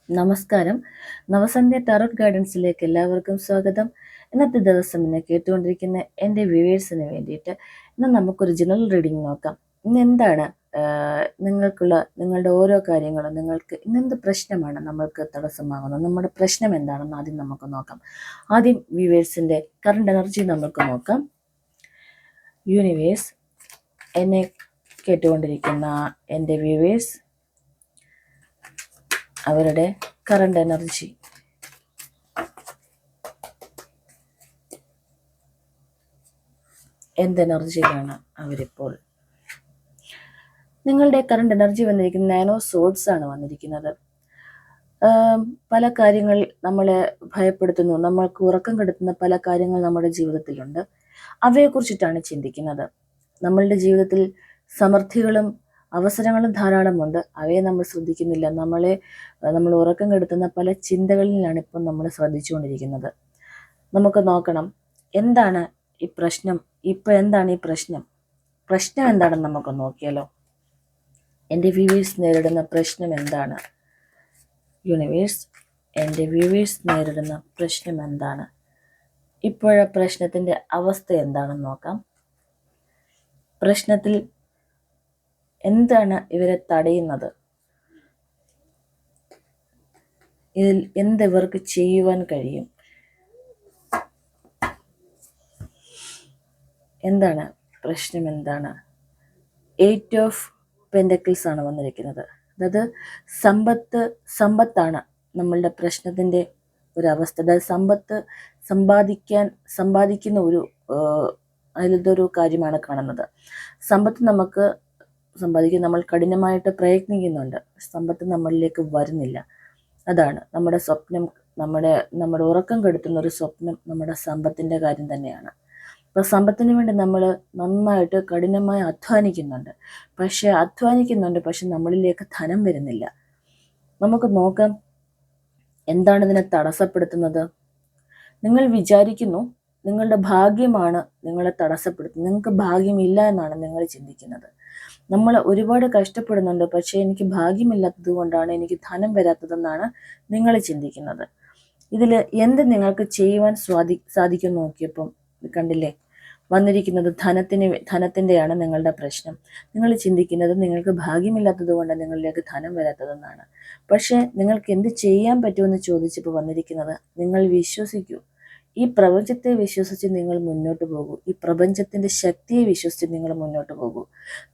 നമസ്കാരം. നവസന്ധ്യ ടാറോട്ട് ഗൈഡൻസിലേക്ക് എല്ലാവർക്കും സ്വാഗതം. ഇന്നത്തെ ദിവസം എന്നെ കേട്ടുകൊണ്ടിരിക്കുന്ന എൻ്റെ വ്യൂവേഴ്സിന് വേണ്ടിയിട്ട് ഇന്ന് നമുക്കൊരു ജനറൽ റീഡിംഗ് നോക്കാം. ഇന്ന് എന്താണ് നിങ്ങളുടെ ഓരോ കാര്യങ്ങളും നിങ്ങൾക്ക് ഇന്നെന്ത് പ്രശ്നമാണ് നമ്മൾക്ക് തടസ്സമാകുന്നത്, നമ്മുടെ പ്രശ്നം എന്താണെന്ന് ആദ്യം നമുക്ക് നോക്കാം. ആദ്യം വ്യൂവേഴ്സിൻ്റെ കറണ്ട് എനർജി നമുക്ക് നോക്കാം. യൂണിവേഴ്സ്, എന്നെ കേട്ടുകൊണ്ടിരിക്കുന്ന എൻ്റെ വ്യൂവേഴ്സ്, അവരുടെ കറണ്ട് എനർജി എന്തെനർജിയിലാണ് അവരിപ്പോൾ? നിങ്ങളുടെ കറണ്ട് എനർജി വന്നിരിക്കുന്നത് 9 ഓഫ് സോഡ്സ് ആണ് വന്നിരിക്കുന്നത്. പല കാര്യങ്ങൾ നമ്മളെ ഭയപ്പെടുത്തുന്നു, നമ്മൾക്ക് ഉറക്കം കെടുത്തുന്ന പല കാര്യങ്ങൾ നമ്മുടെ ജീവിതത്തിലുണ്ട്. അവയെക്കുറിച്ചിട്ടാണ് ചിന്തിക്കുന്നത്. നമ്മളുടെ ജീവിതത്തിൽ സമൃദ്ധികളും അവസരങ്ങളും ധാരാളമുണ്ട്. അവയെ നമ്മൾ ശ്രദ്ധിക്കുന്നില്ല. നമ്മൾ ഉറക്കം കെടുത്തുന്ന പല ചിന്തകളിലാണ് ഇപ്പം നമ്മൾ ശ്രദ്ധിച്ചുകൊണ്ടിരിക്കുന്നത്. നമുക്ക് നോക്കണം, എന്താണ് ഈ പ്രശ്നം? എന്താണ് ഈ പ്രശ്നം എന്താണെന്ന് നമുക്ക് നോക്കിയാലോ. എൻ്റെ വ്യൂവേഴ്സ് നേരിടുന്ന പ്രശ്നം എന്താണ്? യൂണിവേഴ്സ്, എൻ്റെ വ്യൂവേഴ്സ് നേരിടുന്ന പ്രശ്നം എന്താണ്? ഇപ്പോഴത്തെ പ്രശ്നത്തിൻ്റെ അവസ്ഥ എന്താണെന്ന് നോക്കാം. പ്രശ്നത്തിൽ എന്താണ് ഇവരെ തടയുന്നത്? ഇതിൽ എന്തിവർക്ക് ചെയ്യുവാൻ കഴിയും? എന്താണ് പ്രശ്നം? എന്താണ്? 8 ഓഫ് പെൻഡക്കിൾസ് ആണ് വന്നിരിക്കുന്നത്. അതായത് സമ്പത്താണ് നമ്മളുടെ പ്രശ്നത്തിൻ്റെ ഒരവസ്ഥ. അതായത് സമ്പാദിക്കുന്ന അതിലൊരു കാര്യമാണ് കാണുന്നത്. സമ്പത്ത് നമുക്ക് സമ്പാദിക്കാൻ നമ്മൾ കഠിനമായിട്ട് പ്രയത്നിക്കുന്നുണ്ട്. സമ്പത്ത് നമ്മളിലേക്ക് വരുന്നില്ല. അതാണ് നമ്മുടെ സ്വപ്നം. നമ്മുടെ ഉറക്കം കെടുത്തുന്ന ഒരു സ്വപ്നം നമ്മുടെ സമ്പത്തിൻ്റെ കാര്യം തന്നെയാണ്. അപ്പോൾ സമ്പത്തിന് വേണ്ടി നമ്മൾ നന്നായിട്ട് കഠിനമായി അധ്വാനിക്കുന്നുണ്ട്. പക്ഷെ നമ്മളിലേക്ക് ധനം വരുന്നില്ല. നമുക്ക് നോക്കാം എന്താണ് ഇതിനെ തടസ്സപ്പെടുത്തുന്നത്. നിങ്ങൾ വിചാരിക്കുന്നു നിങ്ങളുടെ ഭാഗ്യമാണ് നിങ്ങളെ തടസ്സപ്പെടുത്തുന്നത്. നിങ്ങൾക്ക് ഭാഗ്യമില്ല എന്നാണ് നിങ്ങൾ ചിന്തിക്കുന്നത്. നമ്മൾ ഒരുപാട് കഷ്ടപ്പെടുന്നുണ്ട്, പക്ഷേ എനിക്ക് ഭാഗ്യമില്ലാത്തത് കൊണ്ടാണ് എനിക്ക് ധനം വരാത്തതെന്നാണ് നിങ്ങൾ ചിന്തിക്കുന്നത്. ഇതിൽ എന്ത് നിങ്ങൾക്ക് ചെയ്യുവാൻ സാധിക്കും നോക്കിയപ്പം കണ്ടില്ലേ, വന്നിരിക്കുന്നത് ധനത്തിൻ്റെയാണ് നിങ്ങളുടെ പ്രശ്നം. നിങ്ങൾ ചിന്തിക്കുന്നത് നിങ്ങൾക്ക് ഭാഗ്യമില്ലാത്തത് കൊണ്ട് നിങ്ങളിലേക്ക് ധനം വരാത്തതെന്നാണ്. പക്ഷേ നിങ്ങൾക്ക് എന്ത് ചെയ്യാൻ പറ്റുമെന്ന് ചോദിച്ചപ്പോൾ വന്നിരിക്കുന്നത്, നിങ്ങൾ വിശ്വസിക്കൂ. ഈ പ്രപഞ്ചത്തെ വിശ്വസിച്ച് നിങ്ങൾ മുന്നോട്ട് പോകൂ. ഈ പ്രപഞ്ചത്തിൻ്റെ ശക്തിയെ വിശ്വസിച്ച് നിങ്ങൾ മുന്നോട്ട് പോകൂ.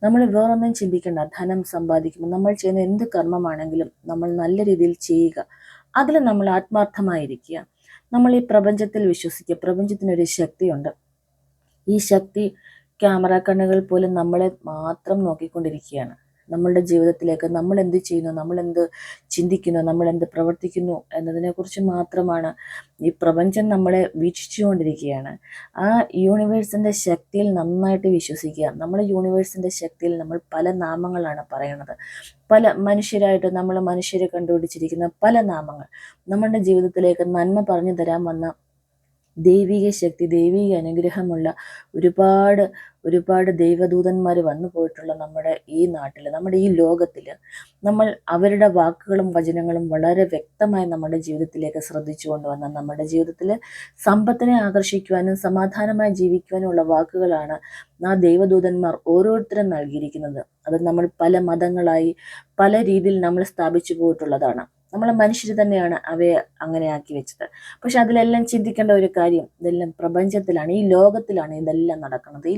നമ്മൾ വേറൊന്നും ചിന്തിക്കേണ്ട. ധനം സമ്പാദിക്കുമ്പോൾ നമ്മൾ ചെയ്യുന്ന എന്ത് കർമ്മമാണെങ്കിലും നമ്മൾ നല്ല രീതിയിൽ ചെയ്യുക. അതിൽ നമ്മൾ ആത്മാർത്ഥമായിരിക്കുക. നമ്മൾ ഈ പ്രപഞ്ചത്തിൽ വിശ്വസിക്കുക. പ്രപഞ്ചത്തിനൊരു ശക്തിയുണ്ട്. ഈ ശക്തി ക്യാമറ കണ്ണുകൾ പോലും നമ്മളെ മാത്രം നോക്കിക്കൊണ്ടിരിക്കുകയാണ്. നമ്മളുടെ ജീവിതത്തിലേക്ക് നമ്മൾ എന്ത് ചെയ്യുന്നു, നമ്മൾ എന്ത് ചിന്തിക്കുന്നു, നമ്മൾ എന്ത് പ്രവർത്തിക്കുന്നു എന്നതിനെക്കുറിച്ച് മാത്രമാണ് ഈ പ്രപഞ്ചം നമ്മളെ വീക്ഷിച്ചുകൊണ്ടിരിക്കുകയാണ്. ആ യൂണിവേഴ്സിൻ്റെ ശക്തിയിൽ നന്നായിട്ട് വിശ്വസിക്കുക. നമ്മുടെ യൂണിവേഴ്സിൻ്റെ ശക്തിയിൽ നമ്മൾ പല നാമങ്ങളാണ് പറയുന്നത്. പല മനുഷ്യരെ കണ്ടുപിടിച്ചിരിക്കുന്ന പല നാമങ്ങൾ നമ്മുടെ ജീവിതത്തിലേക്ക് നന്മ പറഞ്ഞു തരാൻ വന്ന ദൈവിക ശക്തി, ദൈവിക അനുഗ്രഹമുള്ള ഒരുപാട് ദൈവദൂതന്മാർ വന്നു പോയിട്ടുള്ള നമ്മുടെ ഈ നാട്ടിൽ, നമ്മുടെ ഈ ലോകത്തിൽ നമ്മൾ അവരുടെ വാക്കുകളും വചനങ്ങളും വളരെ വ്യക്തമായി നമ്മുടെ ജീവിതത്തിലേക്ക് ശ്രദ്ധിച്ചു കൊണ്ടുവന്ന നമ്മുടെ ജീവിതത്തിൽ സമ്പത്തിനെ ആകർഷിക്കുവാനും സമാധാനമായി ജീവിക്കുവാനുമുള്ള വാക്കുകളാണ് ആ ദൈവദൂതന്മാർ ഓരോരുത്തരും നൽകിയിരിക്കുന്നത്. അത് നമ്മൾ പല മതങ്ങളായി പല രീതിയിൽ നമ്മൾ സ്ഥാപിച്ചു പോയിട്ടുള്ളതാണ്. നമ്മളെ മനുഷ്യർ തന്നെയാണ് അവയെ അങ്ങനെ ആക്കി വെച്ചത്. പക്ഷെ അതിലെല്ലാം ചിന്തിക്കേണ്ട ഒരു കാര്യം, ഇതെല്ലാം പ്രപഞ്ചത്തിലാണ്, ഈ ലോകത്തിലാണ് ഇതെല്ലാം നടക്കുന്നത്. ഈ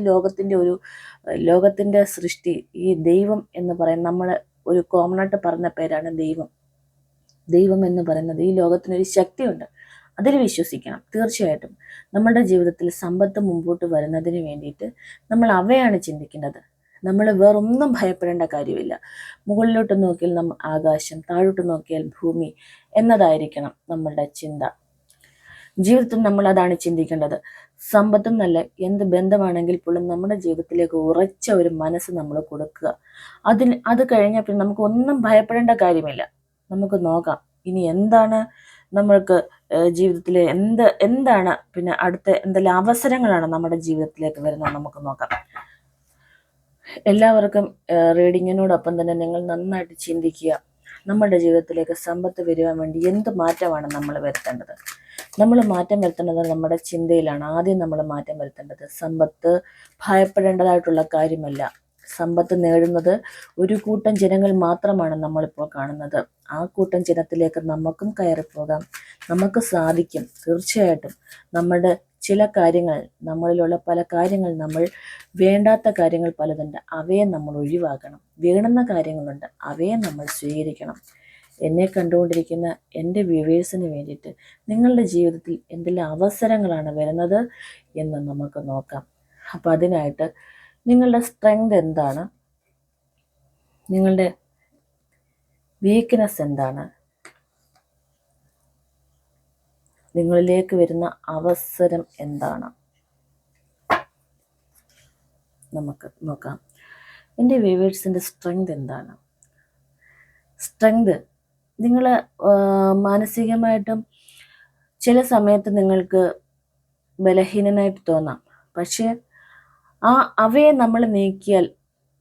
ലോകത്തിൻ്റെ സൃഷ്ടി, ഈ ദൈവം എന്ന് പറയുന്ന നമ്മൾ ഒരു കോമണായിട്ട് പറഞ്ഞ പേരാണ് ദൈവം എന്ന് പറയുന്നത്. ഈ ലോകത്തിനൊരു ശക്തിയുണ്ട്, അതിൽ വിശ്വസിക്കണം. തീർച്ചയായിട്ടും നമ്മുടെ ജീവിതത്തിൽ സമ്പത്ത് മുമ്പോട്ട് വരുന്നതിന് വേണ്ടിയിട്ട് നമ്മൾ അവയാണ് ചിന്തിക്കേണ്ടത്. നമ്മൾ വേറൊന്നും ഭയപ്പെടേണ്ട കാര്യമില്ല. മുകളിലോട്ട് നോക്കിയാൽ ആകാശം, താഴോട്ട് നോക്കിയാൽ ഭൂമി എന്നതായിരിക്കണം നമ്മളുടെ ചിന്ത. ജീവിതത്തിൽ നമ്മൾ അതാണ് ചിന്തിക്കേണ്ടത്. സമ്പത്തും നല്ല എന്ത് ബന്ധമാണെങ്കിൽ പോലും നമ്മുടെ ജീവിതത്തിലേക്ക് ഉറച്ച ഒരു മനസ്സ് നമ്മൾ കൊടുക്കുക. അത് കഴിഞ്ഞാൽ പിന്നെ നമുക്ക് ഒന്നും ഭയപ്പെടേണ്ട കാര്യമില്ല. നമുക്ക് നോക്കാം ഇനി എന്താണ് നമ്മൾക്ക് ജീവിതത്തിൽ എന്താണ് പിന്നെ അടുത്ത എന്തെല്ലാം അവസരങ്ങളാണ് നമ്മുടെ ജീവിതത്തിലേക്ക് വരുന്നത് നമുക്ക് നോക്കാം. എല്ലാവർക്കും റീഡിങ്ങിനോടൊപ്പം തന്നെ നിങ്ങൾ നന്നായിട്ട് ചിന്തിക്കുക. നമ്മുടെ ജീവിതത്തിലേക്ക് സമ്പത്ത് വരുവാൻ വേണ്ടി എന്ത് മാറ്റമാണ് നമ്മൾ വരുത്തേണ്ടത്? നമ്മൾ മാറ്റം വരുത്തേണ്ടത് നമ്മുടെ ചിന്തയിലാണ്. ആദ്യം നമ്മൾ മാറ്റം വരുത്തേണ്ടത്. സമ്പത്ത് ഭയപ്പെടേണ്ടതായിട്ടുള്ള കാര്യമല്ല. സമ്പത്ത് നേടുന്നത് ഒരു കൂട്ടം ജനങ്ങൾ മാത്രമാണ് നമ്മളിപ്പോൾ കാണുന്നത്. ആ കൂട്ടം ജനത്തിലേക്ക് നമുക്കും കയറിപ്പോകാം. നമുക്ക് സാധിക്കും. തീർച്ചയായിട്ടും നമ്മുടെ ചില കാര്യങ്ങൾ, നമ്മളിലുള്ള പല കാര്യങ്ങൾ, നമ്മൾ വേണ്ടാത്ത കാര്യങ്ങൾ പലതുണ്ട്, അവയെ നമ്മൾ ഒഴിവാക്കണം. വേണ്ടുന്ന കാര്യങ്ങളുണ്ട്, അവയെ നമ്മൾ സ്വീകരിക്കണം. എന്നെ കണ്ടുകൊണ്ടിരിക്കുന്ന എൻ്റെ വ്യൂവേഴ്സിന് വേണ്ടിയിട്ട് നിങ്ങളുടെ ജീവിതത്തിൽ എന്തെല്ലാം അവസരങ്ങളാണ് വരുന്നത് എന്ന് നമുക്ക് നോക്കാം. അപ്പോൾ അതിനായിട്ട് നിങ്ങളുടെ സ്ട്രെങ്ത് എന്താണ്? നിങ്ങളുടെ വീക്ക്നെസ് എന്താണ്? നിങ്ങളിലേക്ക് വരുന്ന അവസരം എന്താണ്? നമുക്ക് നോക്കാം. എൻ്റെ വ്യൂവേഴ്സിൻ്റെ സ്ട്രെങ്ത് എന്താണ്? സ്ട്രെങ്ത്, നിങ്ങൾ മാനസികമായിട്ടും ചില സമയത്ത് നിങ്ങൾക്ക് ബലഹീനനായിട്ട് തോന്നാം. പക്ഷേ അവയെ നമ്മൾ നീക്കിയാൽ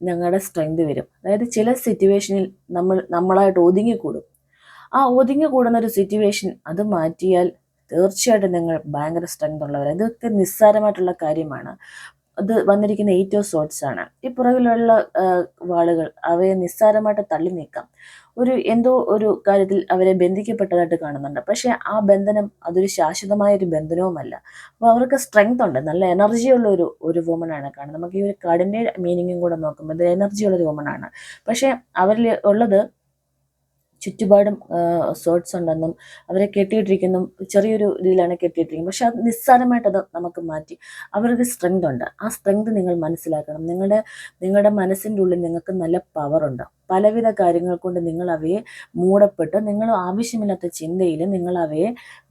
ഞങ്ങളുടെ സ്ട്രെങ്ത് വരും. അതായത് ചില സിറ്റുവേഷനിൽ നമ്മളായിട്ട് ഒതുങ്ങിക്കൂടും. ആ ഒതുങ്ങിക്കൂടുന്ന ഒരു സിറ്റുവേഷൻ അത് മാറ്റിയാൽ തീർച്ചയായിട്ടും നിങ്ങൾ ഭയങ്കര സ്ട്രെങ്ത് ഉള്ളവരാണ്. ഇതൊക്കെ നിസ്സാരമായിട്ടുള്ള കാര്യമാണ്. അത് വന്നിരിക്കുന്ന 8 ഓഫ് സോർട്സ് ആണ്. ഈ പുറകിലുള്ള വാളുകൾ, അവയെ നിസ്സാരമായിട്ട് തള്ളി നീക്കാം. എന്തോ ഒരു കാര്യത്തിൽ അവരെ ബന്ധിക്കപ്പെട്ടതായിട്ട് കാണുന്നുണ്ട്. പക്ഷെ ആ ബന്ധനം അതൊരു ശാശ്വതമായ ഒരു ബന്ധനവുമല്ല. അപ്പോൾ അവർക്ക് സ്ട്രെങ്ത് ഉണ്ട്. നല്ല എനർജിയുള്ള ഒരു വുമനാണ് കാണുന്നത്. നമുക്ക് ഈ ഒരു കാർഡിൻ്റെ മീനിങ്ങും കൂടെ നോക്കുമ്പോൾ ഇത് എനർജിയുള്ളൊരു വുമനാണ്. പക്ഷെ അവരിൽ ഉള്ളത് ചുറ്റുപാടും സോർട്സ് ഉണ്ടെന്നും അവരെ കെട്ടിയിട്ടിരിക്കുന്നു ചെറിയൊരു ഇതിലാണ് കെട്ടിയിട്ടിരിക്കുന്നത്. പക്ഷെ അത് നിസ്സാരമായിട്ടത് നമുക്ക് മാറ്റി. അവർക്ക് സ്ട്രെങ്ത് ഉണ്ട്. ആ സ്ട്രെങ്ത് നിങ്ങൾ മനസ്സിലാക്കണം. നിങ്ങളുടെ മനസ്സിൻ്റെ ഉള്ളിൽ നിങ്ങൾക്ക് നല്ല പവറുണ്ട്. പലവിധ കാര്യങ്ങൾ കൊണ്ട് നിങ്ങൾ അവയെ മൂടപ്പെട്ട്, നിങ്ങൾ ആവശ്യമില്ലാത്ത ചിന്തയിൽ നിങ്ങൾ അവയെ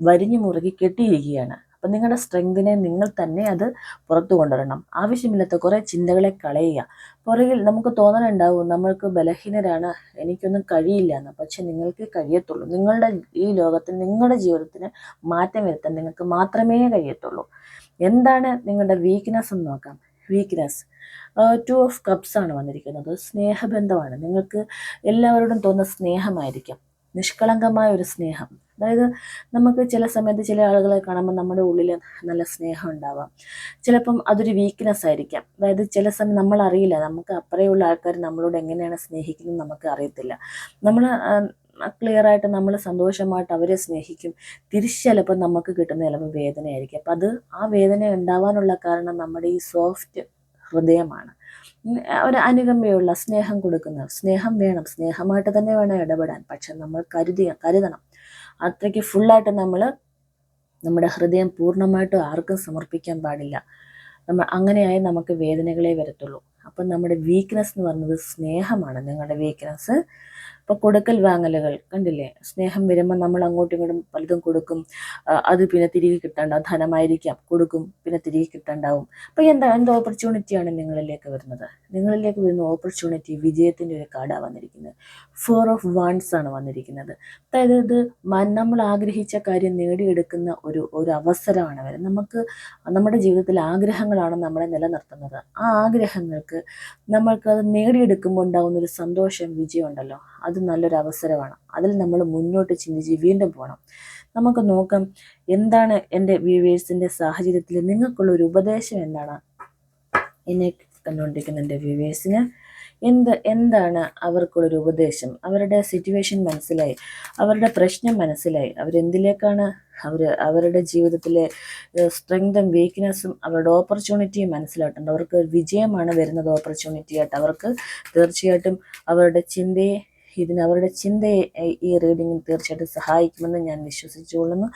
വരിഞ്ഞു മുറുകി കെട്ടിയിരിക്കുകയാണ്. അപ്പം നിങ്ങളുടെ സ്ട്രെങ്തിനെ നിങ്ങൾ തന്നെ അത് പുറത്തു കൊണ്ടുവരണം. ആവശ്യമില്ലാത്ത കുറേ ചിന്തകളെ കളയുക. പുറകിൽ നമുക്ക് തോന്നലുണ്ടാവും നമ്മൾക്ക് ബലഹീനരാണ്, എനിക്കൊന്നും കഴിയില്ല എന്ന്. പക്ഷെ നിങ്ങൾക്ക് കഴിയത്തുള്ളൂ. നിങ്ങളുടെ ഈ ലോകത്തിൽ നിങ്ങളുടെ ജീവിതത്തിന് മാറ്റം വരുത്താൻ നിങ്ങൾക്ക് മാത്രമേ കഴിയത്തുള്ളൂ. എന്താണ് നിങ്ങളുടെ വീക്ക്നെസ് എന്ന് നോക്കാം. വീക്ക്നെസ് 2 ഓഫ് കപ്സ് ആണ് വന്നിരിക്കുന്നത്. സ്നേഹബന്ധമാണ്. നിങ്ങൾക്ക് എല്ലാവരോടും തോന്നുന്ന സ്നേഹമായിരിക്കാം. നിഷ്കളങ്കമായ ഒരു സ്നേഹം. അതായത് നമുക്ക് ചില സമയത്ത് ചില ആളുകളെ കാണുമ്പോൾ നമ്മുടെ ഉള്ളിൽ നല്ല സ്നേഹം ഉണ്ടാവാം. ചിലപ്പം അതൊരു വീക്ക്നെസ് ആയിരിക്കാം. അതായത് ചില സമയം നമ്മളറിയില്ല, നമുക്ക് അപ്പുറയുള്ള ആൾക്കാർ നമ്മളോട് എങ്ങനെയാണ് സ്നേഹിക്കുന്നത് നമുക്ക് അറിയത്തില്ല. നമ്മൾ ക്ലിയറായിട്ട് നമ്മൾ സന്തോഷമായിട്ട് അവരെ സ്നേഹിക്കും. തിരിച്ച് ചിലപ്പോൾ നമുക്ക് കിട്ടുന്ന ചിലപ്പോൾ വേദനയായിരിക്കും. അപ്പം ആ വേദന ഉണ്ടാവാനുള്ള കാരണം നമ്മുടെ ഈ സോഫ്റ്റ് ഹൃദയമാണ്. ഒരു അനുകമ്പയുള്ള സ്നേഹം കൊടുക്കുന്ന, സ്നേഹം വേണം, സ്നേഹമായിട്ട് തന്നെ വേണം ഇടപെടാൻ. പക്ഷെ നമ്മൾ കരുതണം. അത്രയ്ക്ക് ഫുള്ളായിട്ട് നമ്മുടെ ഹൃദയം പൂർണ്ണമായിട്ടും ആർക്കും സമർപ്പിക്കാൻ പാടില്ല. അങ്ങനെയായി നമുക്ക് വേദനകളെ വരത്തുള്ളൂ. അപ്പം നമ്മുടെ വീക്ക്നെസ് എന്ന് പറയുന്നത് സ്നേഹമാണ്. നിങ്ങളുടെ വീക്ക്നെസ് ഇപ്പോൾ കൊടുക്കൽ വാങ്ങലുകൾ കണ്ടില്ലേ? സ്നേഹം വരുമ്പോൾ നമ്മൾ അങ്ങോട്ടും ഇങ്ങോട്ടും പലതും കൊടുക്കും. അത് പിന്നെ തിരികെ കിട്ടണ്ടാവും. ധനമായിരിക്കാം, കൊടുക്കും, പിന്നെ തിരികെ കിട്ടണ്ടാവും. അപ്പോൾ എന്ത് ഓപ്പർച്യൂണിറ്റിയാണ് നിങ്ങളിലേക്ക് വരുന്നത്? നിങ്ങളിലേക്ക് വരുന്ന ഓപ്പർച്യൂണിറ്റി വിജയത്തിൻ്റെ ഒരു കാർഡാണ് വന്നിരിക്കുന്നത്. 4 ഓഫ് വാൻഡ്സ് ആണ് വന്നിരിക്കുന്നത്. അതായത് ഇത് നമ്മൾ ആഗ്രഹിച്ച കാര്യം നേടിയെടുക്കുന്ന ഒരു അവസരമാണ് വരുന്നത്. നമുക്ക് നമ്മുടെ ജീവിതത്തിൽ ആഗ്രഹങ്ങളാണ് നമ്മളെ നിലനിർത്തുന്നത്. ആ ആഗ്രഹങ്ങൾക്ക് നമ്മൾക്കത് നേടിയെടുക്കുമ്പോൾ ഉണ്ടാകുന്ന ഒരു സന്തോഷം, വിജയം ഉണ്ടല്ലോ, അത് നല്ലൊരു അവസരമാണ്. അതിൽ നമ്മൾ മുന്നോട്ട് ചിന്തിച്ച് വീണ്ടും പോകണം. നമുക്ക് നോക്കാം എന്താണ് എൻ്റെ വ്യൂവേഴ്സിൻ്റെ സാഹചര്യത്തിൽ നിങ്ങൾക്കുള്ള ഒരു ഉപദേശം എന്താണ്? എന്നെ കണ്ടുകൊണ്ടിരിക്കുന്ന എൻ്റെ വ്യൂവേഴ്സിന് എന്താണ് അവർക്കുള്ളൊരു ഉപദേശം? അവരുടെ സിറ്റുവേഷൻ മനസ്സിലായി, അവരുടെ പ്രശ്നം മനസ്സിലായി, അവരെന്തിലേക്കാണ് അവരുടെ ജീവിതത്തിലെ സ്ട്രെങ്തും വീക്ക്നെസ്സും അവരുടെ ഓപ്പർച്യൂണിറ്റിയും മനസ്സിലായിട്ടുണ്ട്. അവർക്ക് വിജയമാണ് വരുന്നത് ഓപ്പർച്യൂണിറ്റി ആയിട്ട്. അവർക്ക് തീർച്ചയായിട്ടും അവരുടെ ചിന്തയെ ഈ റീഡിങ്ങിൽ തീർച്ചയായിട്ടും സഹായിക്കുമെന്ന് ഞാൻ വിശ്വസിച്ചുകൊള്ളുന്നു.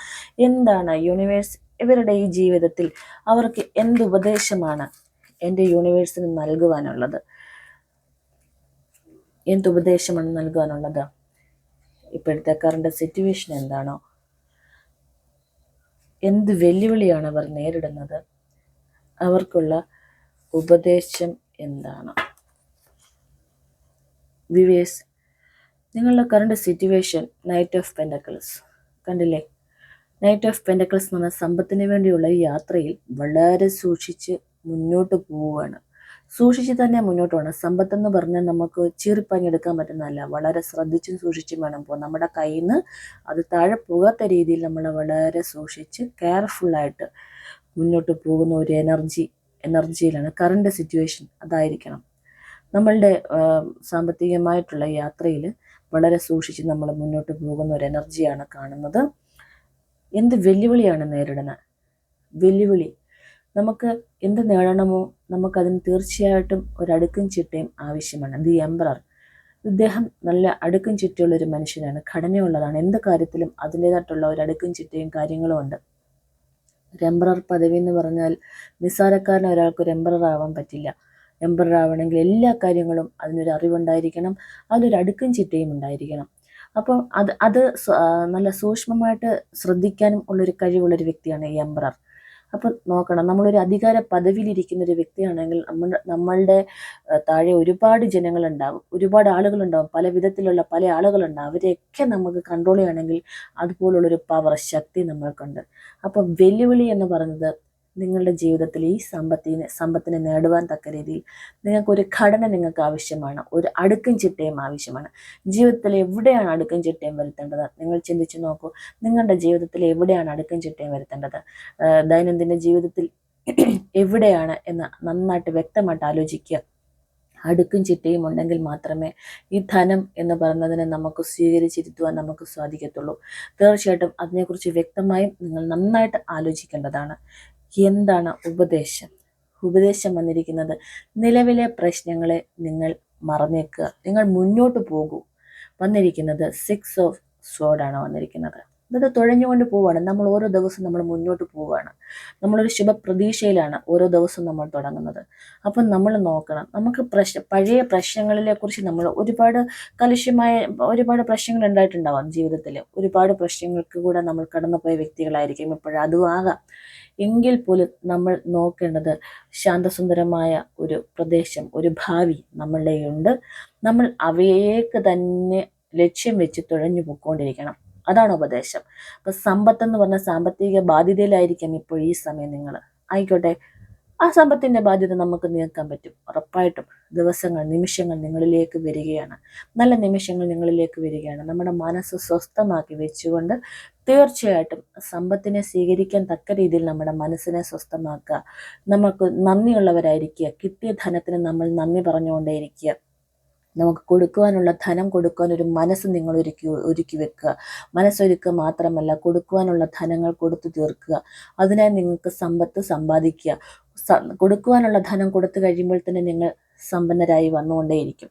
എന്താണ് യൂണിവേഴ്സ് ഇവരുടെ ഈ ജീവിതത്തിൽ അവർക്ക് എന്തുപദേശമാണ് എൻ്റെ യൂണിവേഴ്സിന് നൽകുവാനുള്ളത്? എന്തുപദേശമാണ് നൽകാനുള്ളത്? ഇപ്പോഴത്തെ കറണ്ട് സിറ്റുവേഷൻ എന്താണോ, എന്ത് വെല്ലുവിളിയാണ് അവർ നേരിടുന്നത്, അവർക്കുള്ള ഉപദേശം എന്താണ്? വ്യൂവേഴ്സ്, നിങ്ങളുടെ current situation knight of pentacles കണ്ടില്ലേ? നൈറ്റ് ഓഫ് പെൻറ്റക്കിൾസ് എന്ന് പറഞ്ഞാൽ സമ്പത്തിന് വേണ്ടിയുള്ള ഈ യാത്രയിൽ വളരെ സൂക്ഷിച്ച് മുന്നോട്ട് പോവുകയാണ്. സൂക്ഷിച്ച് തന്നെ മുന്നോട്ട് പോകണം. സമ്പത്തെന്ന് പറഞ്ഞാൽ നമുക്ക് ചീറിപ്പാഞ്ഞെടുക്കാൻ പറ്റുന്നതല്ല. വളരെ ശ്രദ്ധിച്ചും സൂക്ഷിച്ചും വേണം പോകാൻ. നമ്മുടെ കയ്യിൽ നിന്ന് അത് താഴെ പോകാത്ത രീതിയിൽ നമ്മൾ വളരെ സൂക്ഷിച്ച് കെയർഫുള്ളായിട്ട് മുന്നോട്ട് പോകുന്ന ഒരു എനർജിയിലാണ് കറണ്ട് സിറ്റുവേഷൻ അതായിരിക്കണം. നമ്മളുടെ സാമ്പത്തികമായിട്ടുള്ള യാത്രയിൽ വളരെ സൂക്ഷിച്ച് നമ്മൾ മുന്നോട്ട് പോകുന്ന ഒരു എനർജിയാണ് കാണുന്നത്. എന്ത് വെല്ലുവിളിയാണ് നേരിടുന്നത്? വെല്ലുവിളി നമുക്ക് എന്ത് നേടണമോ നമുക്കതിന് തീർച്ചയായിട്ടും ഒരടുക്കും ചിട്ടയും ആവശ്യമാണ്. ദി എംപറർ ഇദ്ദേഹം നല്ല അടുക്കും ചിട്ടയുള്ളൊരു മനുഷ്യനാണ്, ഘടനയുള്ളതാണ്. എന്ത് കാര്യത്തിലും അതിൻ്റേതായിട്ടുള്ള ഒരു അടുക്കും ചിട്ടയും കാര്യങ്ങളും ഉണ്ട്. ഒരു എംപറർ പദവി എന്ന് പറഞ്ഞാൽ നിസ്സാരക്കാരന് ഒരാൾക്ക് ഒരു എംപറർ ആവാൻ പറ്റില്ല. എംപറർ ആവണമെങ്കിൽ എല്ലാ കാര്യങ്ങളും അതിനൊരു അറിവുണ്ടായിരിക്കണം, അതിനൊരു അടുക്കും ചിട്ടയും ഉണ്ടായിരിക്കണം. അപ്പോൾ അത് നല്ല സൂക്ഷ്മമായിട്ട് ശ്രദ്ധിക്കാനും ഉള്ളൊരു കഴിവുള്ളൊരു വ്യക്തിയാണ് ഈ എംപറർ. അപ്പം നോക്കണം, നമ്മളൊരു അധികാര പദവിയിലിരിക്കുന്ന ഒരു വ്യക്തിയാണെങ്കിൽ നമ്മളുടെ താഴെ ഒരുപാട് ജനങ്ങളുണ്ടാവും, ഒരുപാട് ആളുകളുണ്ടാവും, പല വിധത്തിലുള്ള പല ആളുകളുണ്ടാവും. അവരെയൊക്കെ നമുക്ക് കൺട്രോൾ ചെയ്യണമെങ്കിൽ അതുപോലുള്ളൊരു പവർ, ശക്തി നമ്മൾക്കുണ്ട്. അപ്പം വെല്ലുവിളി എന്ന് പറയുന്നത് നിങ്ങളുടെ ജീവിതത്തിൽ ഈ സമ്പത്തിനെ നേടുവാൻ തക്ക രീതിയിൽ നിങ്ങൾക്കൊരു ഘടന നിങ്ങൾക്ക് ആവശ്യമാണ്, ഒരു അടുക്കും ചിട്ടയും ആവശ്യമാണ്. ജീവിതത്തിൽ എവിടെയാണ് അടുക്കും ചിട്ടയും വരുത്തേണ്ടത്? നിങ്ങൾ ചിന്തിച്ചു നോക്കൂ. നിങ്ങളുടെ ജീവിതത്തിൽ എവിടെയാണ് അടുക്കും ചിട്ടയും വരുത്തേണ്ടത്? ദൈനംദിന ജീവിതത്തിൽ എവിടെയാണ് എന്ന് നന്നായിട്ട് വ്യക്തമായിട്ട് ആലോചിക്കുക. അടുക്കും ചിട്ടയും ഉണ്ടെങ്കിൽ മാത്രമേ ഈ ധനം എന്ന് പറയുന്നതിനെ നമുക്ക് സ്വീകരിച്ചിരുത്തുവാൻ നമുക്ക് സാധിക്കത്തുള്ളൂ. തീർച്ചയായിട്ടും അതിനെക്കുറിച്ച് വ്യക്തമായും നിങ്ങൾ നന്നായിട്ട് ആലോചിക്കേണ്ടതാണ്. എന്താണ് ഉപദേശം? ഉപദേശം വന്നിരിക്കുന്നത് നിലവിലെ പ്രശ്നങ്ങളെ നിങ്ങൾ മറന്നേക്കുക, നിങ്ങൾ മുന്നോട്ട് പോകൂ. വന്നിരിക്കുന്നത് 6 ഓഫ് സ്വോർഡാണ് വന്നിരിക്കുന്നത്. ഇത് തുഴഞ്ഞുകൊണ്ട് പോവുകയാണ്. നമ്മൾ ഓരോ ദിവസവും നമ്മൾ മുന്നോട്ട് പോവുകയാണ്. നമ്മളൊരു ശുഭപ്രതീക്ഷയിലാണ് ഓരോ ദിവസവും നമ്മൾ തുടങ്ങുന്നത്. അപ്പം നമ്മൾ നോക്കണം, നമുക്ക് പഴയ പ്രശ്നങ്ങളെ കുറിച്ച് നമ്മൾ ഒരുപാട് പ്രശ്നങ്ങൾ ഉണ്ടായിട്ടുണ്ടാവാം ജീവിതത്തിൽ. ഒരുപാട് പ്രശ്നങ്ങൾക്ക് കൂടെ നമ്മൾ കടന്നുപോയ വ്യക്തികളായിരിക്കും ഇപ്പോഴും, അതും ആകാം. എങ്കിൽ പോലും നമ്മൾ നോക്കേണ്ടത് ശാന്തസുന്ദരമായ ഒരു പ്രദേശം, ഒരു ഭാവി നമ്മളുടെ ഉണ്ട്. നമ്മൾ അവയേക്ക് തന്നെ ലക്ഷ്യം വെച്ച് തുഴഞ്ഞു പോയിക്കൊണ്ടിരിക്കണം. അതാണ് ഉപദേശം. അപ്പൊ സമ്പത്തെന്ന് പറഞ്ഞാൽ സാമ്പത്തിക ബാധ്യതയിലായിരിക്കാം ഇപ്പോൾ ഈ സമയം നിങ്ങൾ. ആയിക്കോട്ടെ, ആ സമ്പത്തിന്റെ ബാധ്യത നമുക്ക് നീക്കാൻ പറ്റും. ഉറപ്പായിട്ടും നിമിഷങ്ങൾ നിങ്ങളിലേക്ക് വരികയാണ്. നല്ല നിമിഷങ്ങൾ നിങ്ങളിലേക്ക് വരികയാണ്. നമ്മുടെ മനസ്സ് സ്വസ്ഥമാക്കി വെച്ചുകൊണ്ട് തീർച്ചയായിട്ടും സമ്പത്തിനെ സ്വീകരിക്കാൻ തക്ക രീതിയിൽ നമ്മുടെ മനസ്സിനെ സ്വസ്ഥമാക്കുക. നമുക്ക് നന്ദിയുള്ളവരായിരിക്കുക. കിട്ടിയ ധനത്തിന് നമ്മൾ നന്ദി പറഞ്ഞുകൊണ്ടേയിരിക്കുക. നമുക്ക് കൊടുക്കുവാനുള്ള ധനം കൊടുക്കുവാൻ ഒരു മനസ്സ് നിങ്ങൾ ഒരുക്കി വെക്കുക. മനസ്സൊരുക്കുക മാത്രമല്ല, കൊടുക്കുവാനുള്ള ധനങ്ങൾ കൊടുത്തു തീർക്കുക. അതിനായി നിങ്ങൾക്ക് സമ്പത്ത് സമ്പാദിക്കുക. കൊടുക്കുവാനുള്ള ധനം കൊടുത്തു കഴിയുമ്പോൾ തന്നെ നിങ്ങൾ സമ്പന്നരായി വന്നുകൊണ്ടേയിരിക്കും.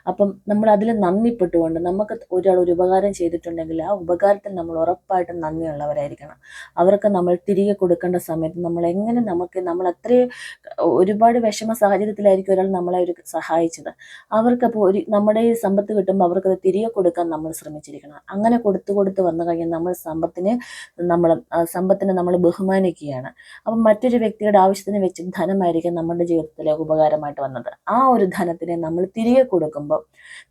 അപ്പം നമ്മൾ അതിൽ നന്ദിപ്പെട്ടുകൊണ്ട്, നമുക്ക് ഒരാൾ ഒരു ഉപകാരം ചെയ്തിട്ടുണ്ടെങ്കിൽ ആ ഉപകാരത്തിൽ നമ്മൾ ഉറപ്പായിട്ടും നന്ദിയുള്ളവരായിരിക്കണം. അവർക്ക് നമ്മൾ തിരികെ കൊടുക്കേണ്ട സമയത്ത് നമ്മൾ അത്രയും ഒരുപാട് വിഷമ സാഹചര്യത്തിലായിരിക്കും ഒരാൾ നമ്മളെ സഹായിച്ചത്. അവർക്കപ്പോൾ നമ്മുടെ ഈ സമ്പത്ത് കിട്ടുമ്പോൾ അവർക്കത് തിരികെ കൊടുക്കാൻ നമ്മൾ ശ്രമിച്ചിരിക്കണം. അങ്ങനെ കൊടുത്ത് വന്നു കഴിഞ്ഞാൽ സമ്പത്തിനെ നമ്മൾ ബഹുമാനിക്കുകയാണ്. അപ്പം മറ്റൊരു വ്യക്തിയുടെ ആവശ്യത്തിന് വെച്ച് ധനമായിരിക്കും നമ്മുടെ ജീവിതത്തിലേക്ക് ഉപകാരമായിട്ട് വന്നത്. ആ ഒരു ധനത്തിനെ നമ്മൾ തിരികെ കൊടുക്കുമ്പോൾ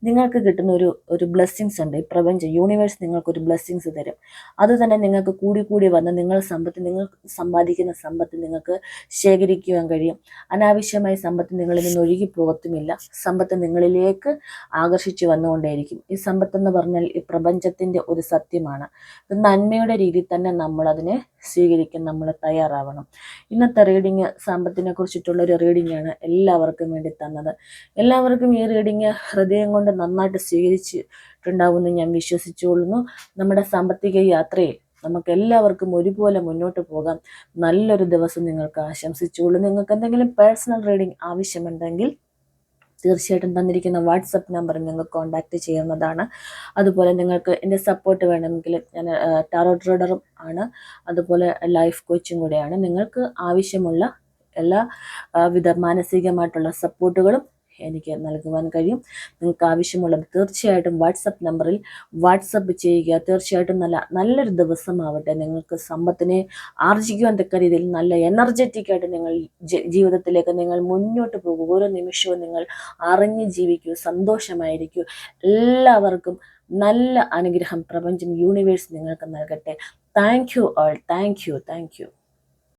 നിങ്ങൾക്ക് കിട്ടുന്ന ഒരു ബ്ലെസ്സിങ്സ് ഉണ്ട്. ഈ പ്രപഞ്ചം, യൂണിവേഴ്സ് നിങ്ങൾക്കൊരു ബ്ലെസ്സിങ്സ് തരും. അത് തന്നെ നിങ്ങൾക്ക് കൂടി വന്ന് നിങ്ങൾ സമ്പാദിക്കുന്ന സമ്പത്ത് നിങ്ങൾക്ക് ശേഖരിക്കുവാൻ കഴിയും. അനാവശ്യമായി സമ്പത്ത് നിങ്ങളിൽ നിന്ന് ഒഴുകി പോകത്തുമില്ല. സമ്പത്ത് നിങ്ങളിലേക്ക് ആകർഷിച്ചു വന്നുകൊണ്ടേയിരിക്കും. ഈ സമ്പത്തെന്ന് പറഞ്ഞാൽ ഈ പ്രപഞ്ചത്തിൻ്റെ ഒരു സത്യമാണ്. ഇത് നന്മയുടെ രീതിയിൽ തന്നെ നമ്മൾ അതിനെ സ്വീകരിക്കാൻ നമ്മൾ തയ്യാറാവണം. ഇന്നത്തെ റീഡിങ് സമ്പത്തിനെ കുറിച്ചിട്ടുള്ള ഒരു റീഡിംഗ് ആണ് എല്ലാവർക്കും വേണ്ടി തന്നത്. എല്ലാവർക്കും ഈ റീഡിങ് ഹൃദയം കൊണ്ട് നന്നായിട്ട് സ്വീകരിച്ചിട്ടുണ്ടാവുമെന്ന് ഞാൻ വിശ്വസിച്ചുകൊള്ളുന്നു. നമ്മുടെ സാമ്പത്തിക യാത്രയിൽ നമുക്ക് എല്ലാവർക്കും ഒരുപോലെ മുന്നോട്ട് പോകാം. നല്ലൊരു ദിവസം നിങ്ങൾക്ക് ആശംസിച്ചുകൊള്ളു. നിങ്ങൾക്ക് എന്തെങ്കിലും പേഴ്സണൽ റീഡിംഗ് ആവശ്യമുണ്ടെങ്കിൽ തീർച്ചയായിട്ടും തന്നിരിക്കുന്ന വാട്സപ്പ് നമ്പറിൽ നിങ്ങൾക്ക് കോൺടാക്റ്റ് ചെയ്യാവുന്നതാണ്. അതുപോലെ നിങ്ങൾക്ക് എൻ്റെ സപ്പോർട്ട് വേണമെങ്കിൽ ഞാൻ ടാറോട്ട് റീഡറും ആണ്, അതുപോലെ ലൈഫ് കോച്ചും കൂടെയാണ്. നിങ്ങൾക്ക് ആവശ്യമുള്ള എല്ലാ വിധ മാനസികമായിട്ടുള്ള സപ്പോർട്ടുകളും എനിക്ക് നൽകുവാൻ കഴിയും. നിങ്ങൾക്ക് ആവശ്യമുള്ളത് തീർച്ചയായിട്ടും വാട്സപ്പ് നമ്പറിൽ വാട്സപ്പ് ചെയ്യുക. തീർച്ചയായിട്ടും നല്ലൊരു ദിവസമാവട്ടെ. നിങ്ങൾക്ക് സമ്പത്തിനെ ആർജിക്കുവാൻ തക്ക രീതിയിൽ നല്ല എനർജറ്റിക്കായിട്ട് നിങ്ങൾ ജീവിതത്തിലേക്ക് നിങ്ങൾ മുന്നോട്ട് പോകുക. ഓരോ നിമിഷവും നിങ്ങൾ അറിഞ്ഞ് ജീവിക്കൂ, സന്തോഷമായിരിക്കൂ. എല്ലാവർക്കും നല്ല അനുഗ്രഹം പ്രപഞ്ചം, യൂണിവേഴ്സ് നിങ്ങൾക്ക് നൽകട്ടെ. Thank you all. Thank you.